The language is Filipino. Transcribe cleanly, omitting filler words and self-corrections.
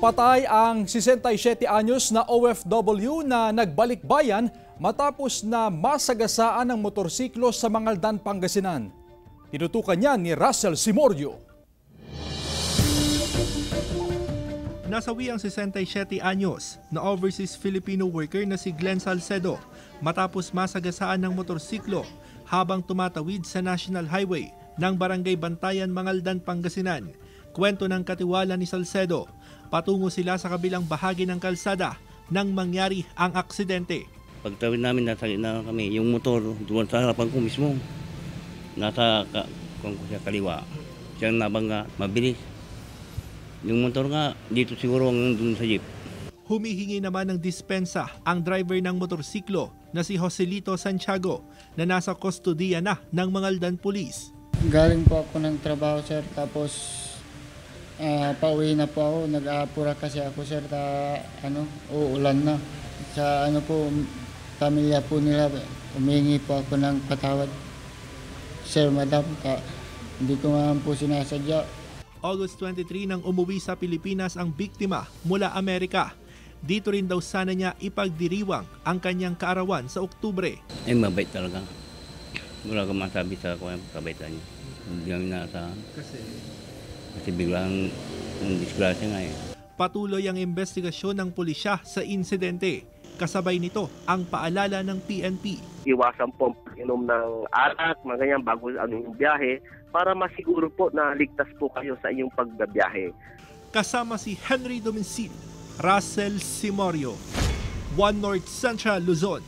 Patay ang 67 anyos na OFW na nagbalik bayan matapos na masagasaan ng motorsiklo sa Mangaldan, Pangasinan. Tinutukan niya ni Russell Simorio. Nasawi ang 67 anyos na overseas Filipino worker na si Glenn Salcedo matapos masagasaan ng motorsiklo habang tumatawid sa National Highway ng Barangay Bantayan, Mangaldan, Pangasinan. Kwento ng katiwala ni Salcedo, patungo sila sa kabilang bahagi ng kalsada nang mangyari ang aksidente. Pagtawid namin, nasa kami, yung motor doon sa harapan ko mismo, nasa kaliwa. Siyang nabangga, mabilis. Yung motor nga, dito siguro ang doon sa jeep. Humihingi naman ng dispensa ang driver ng motorsiklo na si Joselito Santiago na nasa kustodiya na ng Mangaldan Police. Galing po ako ng trabaho, sir, tapos pauwi na po ako. Nag-aapura kasi ako, sir, uulan na. Sa pamilya po nila, humingi po ako ng patawad. Sir, madam, hindi ko naman po sinasadya. August 23 nang umuwi sa Pilipinas ang biktima mula Amerika. Dito rin daw sana niya ipagdiriwang ang kanyang kaarawan sa Oktubre. Mabait talaga. Wala kang masabi sa kabaitan niya. Hindi kami naasahan. Kasi biglang disgrasya nga eh. Patuloy ang investigasyon ng pulisya sa insidente. Kasabay nito ang paalala ng PNP. Iwasan po ang pag-inom ng alak, mga ganyan, bago yung biyahe, para masiguro po na ligtas po kayo sa inyong pagbabiyahe. Kasama si Henry Domincil, Russell Simorio, One North Central Luzon.